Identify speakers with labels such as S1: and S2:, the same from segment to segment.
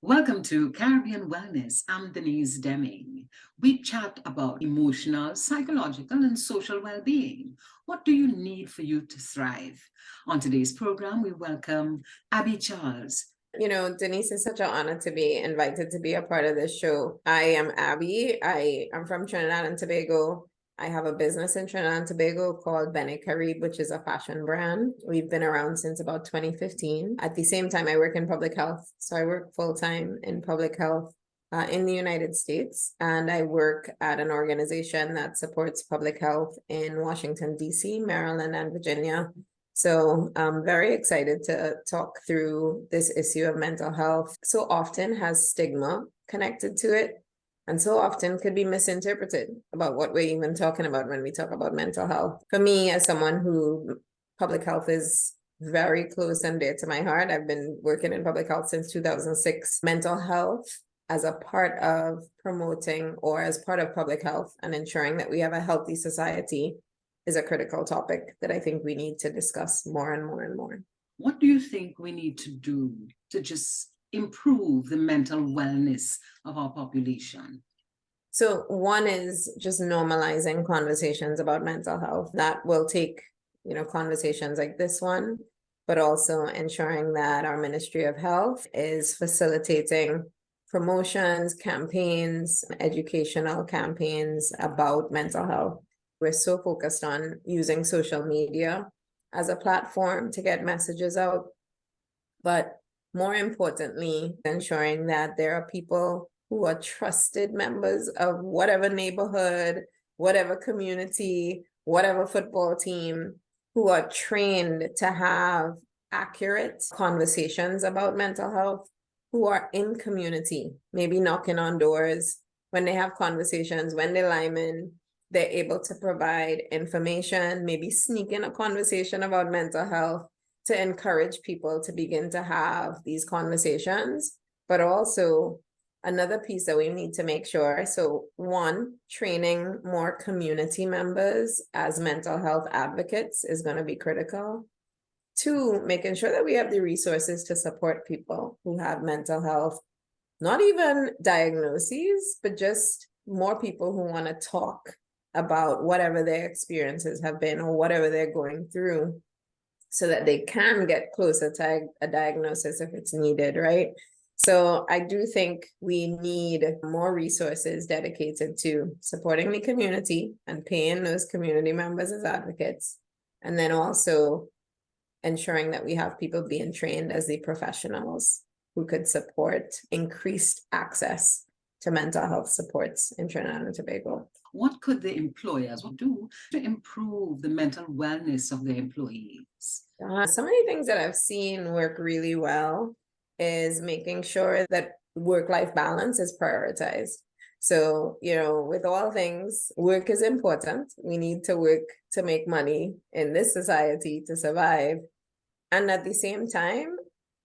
S1: Welcome to Caribbean Wellness. I'm Dennise Demming. We chat about emotional, psychological, and social well-being. What do you need for you to thrive? On today's program, we welcome Abby Charles.
S2: Dennise, is such an honor to be invited to be a part of this show. I am Abby. I am from Trinidad and Tobago. I have a business in Trinidad and Tobago called Bene Caribe, which is a fashion brand. We've been around since about 2015. At the same time, I work in public health. So I work full-time in public health in the United States. And I work at an organization that supports public health in Washington, D.C., Maryland, and Virginia. So I'm very excited to talk through this issue of mental health. So often has stigma connected to it, and so often could be misinterpreted about what we're even talking about when we talk about mental health. For me, as someone who public health is very close and dear to my heart, I've been working in public health since 2006. Mental health as a part of promoting or as part of public health and ensuring that we have a healthy society is a critical topic that I think we need to discuss more and more and more.
S1: What do you think we need to do to just improve the mental wellness of our population?
S2: So one is just normalizing conversations about mental health. That will take, conversations like this one, but also ensuring that our Ministry of Health is facilitating promotions, campaigns, educational campaigns about mental health. We're so focused on using social media as a platform to get messages out, but more importantly, ensuring that there are people who are trusted members of whatever neighborhood, whatever community, whatever football team, who are trained to have accurate conversations about mental health, who are in community, maybe knocking on doors when they have conversations, when they linemen, they're able to provide information, maybe sneak in a conversation about mental health to encourage people to begin to have these conversations. But also another piece that we need to make sure, so one, training more community members as mental health advocates is going to be critical. Two, making sure that we have the resources to support people who have mental health, not even diagnoses, but just more people who want to talk about whatever their experiences have been or whatever they're going through so that they can get closer to a diagnosis if it's needed, right? So I do think we need more resources dedicated to supporting the community and paying those community members as advocates. And then also ensuring that we have people being trained as the professionals who could support increased access to mental health supports in Trinidad and Tobago.
S1: What could the employers do to improve the mental wellness of their employees?
S2: Some of the things that I've seen work really well is making sure that work-life balance is prioritized. So, with all things, work is important. We need to work to make money in this society to survive. And at the same time,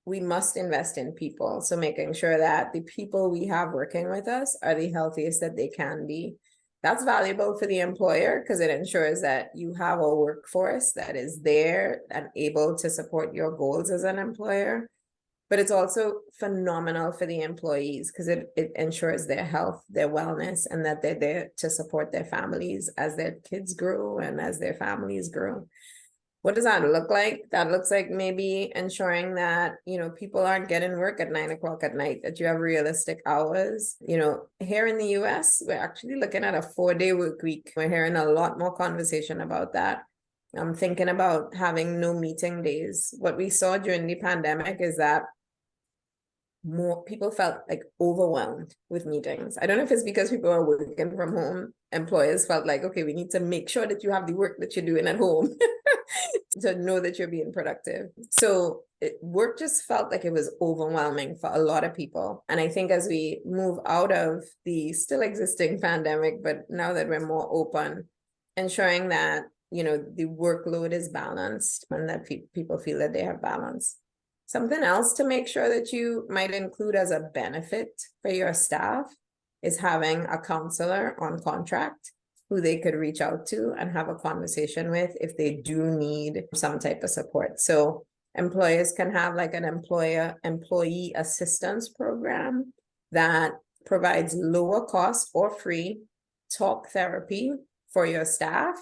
S2: we must invest in people. So making sure that the people we have working with us are the healthiest that they can be. That's valuable for the employer because it ensures that you have a workforce that is there and able to support your goals as an employer. But it's also phenomenal for the employees because it ensures their health, their wellness, and that they're there to support their families as their kids grow and as their families grow. What does that look like? That looks like maybe ensuring that, people aren't getting work at 9:00 at night, that you have realistic hours. Here in the US, we're actually looking at a 4-day work week. We're hearing a lot more conversation about that. I'm thinking about having no meeting days. What we saw during the pandemic is that more people felt like overwhelmed with meetings. I don't know if it's because people are working from home. Employers felt like, okay, we need to make sure that you have the work that you're doing at home to know that you're being productive. So work just felt like it was overwhelming for a lot of people. And I think as we move out of the still existing pandemic, but now that we're more open, ensuring that, the workload is balanced and that people feel that they have balance. Something else to make sure that you might include as a benefit for your staff is having a counselor on contract who they could reach out to and have a conversation with if they do need some type of support. So employers can have like an employee assistance program that provides lower cost or free talk therapy for your staff,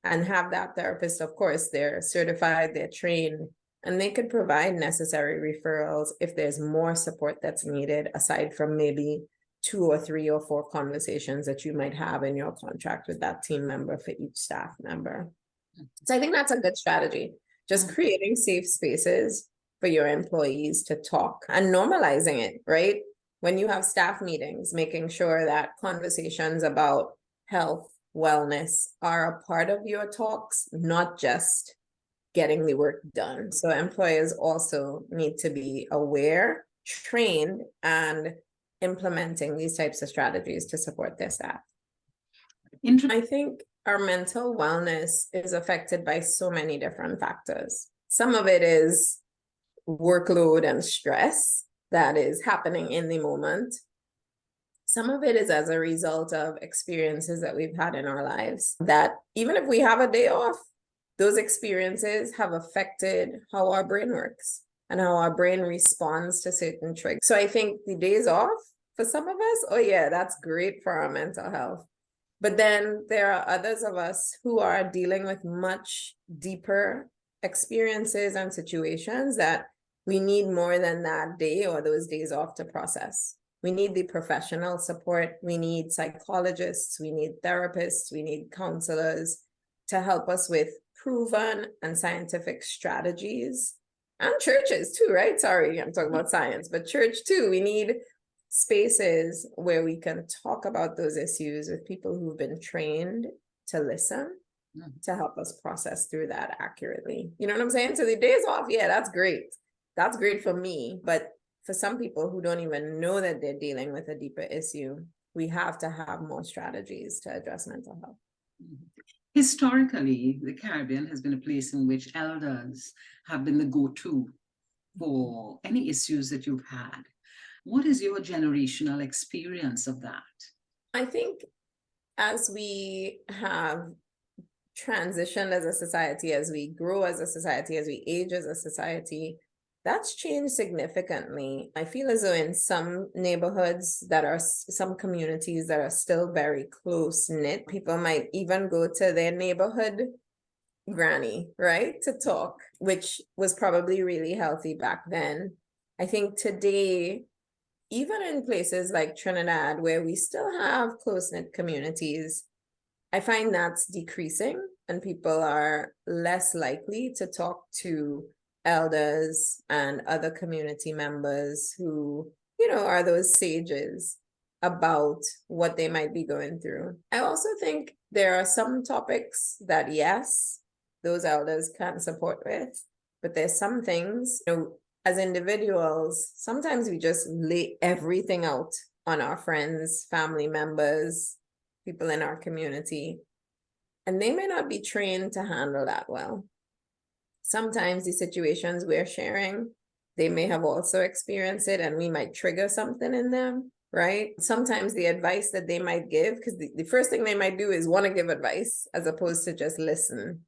S2: and have that therapist, of course, they're certified, they're trained, and they could provide necessary referrals if there's more support that's needed, aside from maybe 2 or 3 or 4 conversations that you might have in your contract with that team member for each staff member. So I think that's a good strategy, just creating safe spaces for your employees to talk and normalizing it, right? When you have staff meetings, making sure that conversations about health, wellness are a part of your talks, not just getting the work done. So employers also need to be aware, trained, and implementing these types of strategies to support their staff. I think our mental wellness is affected by so many different factors. Some of it is workload and stress that is happening in the moment. Some of it is as a result of experiences that we've had in our lives, that even if we have a day off, those experiences have affected how our brain works and how our brain responds to certain triggers. So I think the days off for some of us, oh yeah, that's great for our mental health. But then there are others of us who are dealing with much deeper experiences and situations that we need more than that day or those days off to process. We need the professional support. We need psychologists. We need therapists. We need counselors to help us with proven and scientific strategies. And churches too, right? Sorry, I'm talking about science, but church too. We need spaces where we can talk about those issues with people who've been trained to listen, to help us process through that accurately. You know what I'm saying? So the days off, yeah, that's great. That's great for me. But for some people who don't even know that they're dealing with a deeper issue, we have to have more strategies to address mental health.
S1: Historically, the Caribbean has been a place in which elders have been the go-to for any issues that you've had. What is your generational experience of that?
S2: I think as we have transitioned as a society, as we grow as a society, as we age as a society, that's changed significantly. I feel as though in some neighborhoods that are, some communities that are still very close-knit, people might even go to their neighborhood granny, right, to talk, which was probably really healthy back then. I think today, even in places like Trinidad, where we still have close-knit communities, I find that's decreasing, and people are less likely to talk to elders and other community members who, you know, are those sages about what they might be going through. I also think there are some topics that, yes, those elders can support with, but there's some things, you know, as individuals, sometimes we just lay everything out on our friends, family members, people in our community, and they may not be trained to handle that well. Sometimes the situations we're sharing, they may have also experienced it, and we might trigger something in them, right? Sometimes the advice that they might give, because the first thing they might do is want to give advice as opposed to just listen,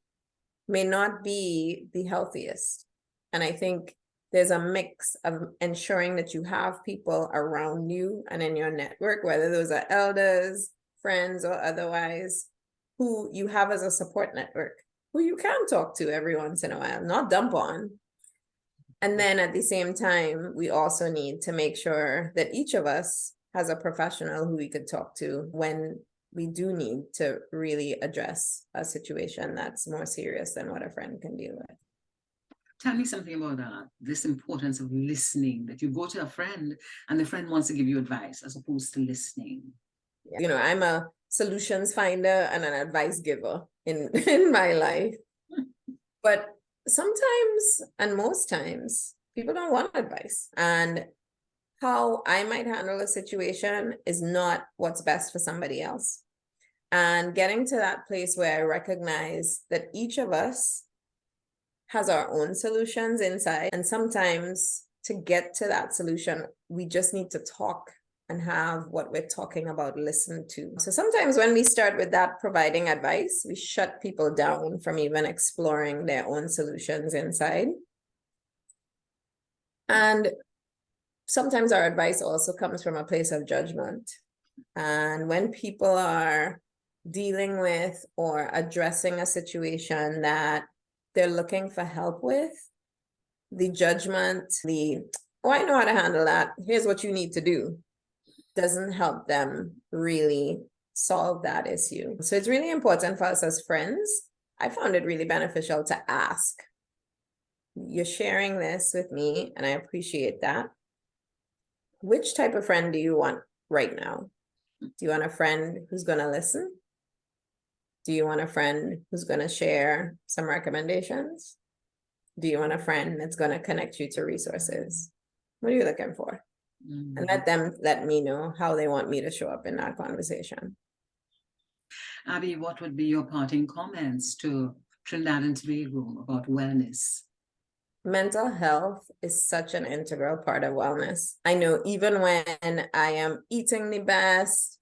S2: may not be the healthiest. And I think there's a mix of ensuring that you have people around you and in your network, whether those are elders, friends, or otherwise, who you have as a support network, who you can talk to every once in a while, not dump on. And then at the same time, we also need to make sure that each of us has a professional who we could talk to when we do need to really address a situation that's more serious than what a friend can deal with.
S1: Tell me something about that, this importance of listening, that you go to a friend and the friend wants to give you advice as opposed to listening.
S2: You know, I'm a solutions finder and an advice giver in my life. But sometimes, and most times, people don't want advice. And how I might handle a situation is not what's best for somebody else. And getting to that place where I recognize that each of us has our own solutions inside. And sometimes to get to that solution, we just need to talk and have what we're talking about listened to. So sometimes when we start with that providing advice, we shut people down from even exploring their own solutions inside. And sometimes our advice also comes from a place of judgment. And when people are dealing with or addressing a situation that they're looking for help with, the judgment, oh, I know how to handle that, here's what you need to do, doesn't help them really solve that issue. So it's really important for us as friends. I found it really beneficial to ask. You're sharing this with me, and I appreciate that. Which type of friend do you want right now? Do you want a friend who's going to listen? Do you want a friend who's going to share some recommendations? Do you want a friend that's going to connect you to resources? What are you looking for? And let me know how they want me to show up in that conversation.
S1: Abby, what would be your parting comments to Trinidad and Tobago about wellness?
S2: Mental health is such an integral part of wellness. I know even when I am eating the best,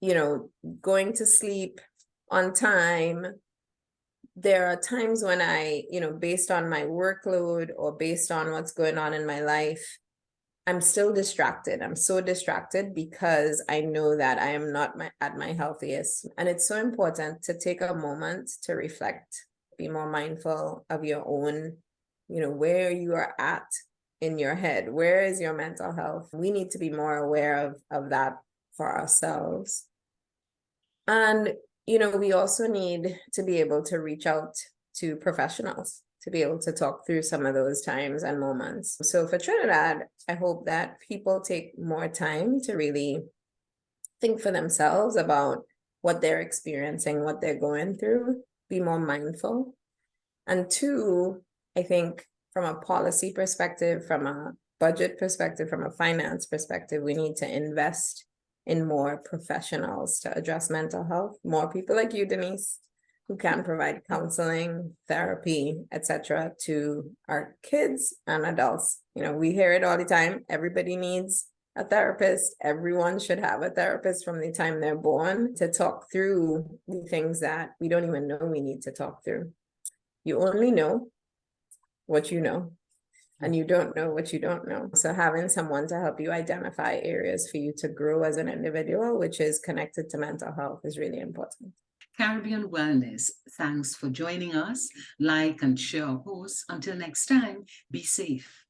S2: going to sleep on time, there are times when I, based on my workload or based on what's going on in my life, I'm still distracted. I'm so distracted because I know that I am not at my healthiest. And it's so important to take a moment to reflect, be more mindful of your own, where you are at in your head. Where is your mental health? We need to be more aware of that for ourselves. And, we also need to be able to reach out to professionals to be able to talk through some of those times and moments. So for Trinidad, I hope that people take more time to really think for themselves about what they're experiencing, what they're going through, be more mindful. And two, I think from a policy perspective, from a budget perspective, from a finance perspective, we need to invest in more professionals to address mental health, more people like you, Dennise, who can provide counseling, therapy, etc., to our kids and adults. We hear it all the time. Everybody needs a therapist. Everyone should have a therapist from the time they're born to talk through the things that we don't even know we need to talk through. You only know what you know, and you don't know what you don't know. So having someone to help you identify areas for you to grow as an individual, which is connected to mental health, is really important.
S1: Caribbean Wellness, thanks for joining us. Like and share our posts. Until next time, be safe.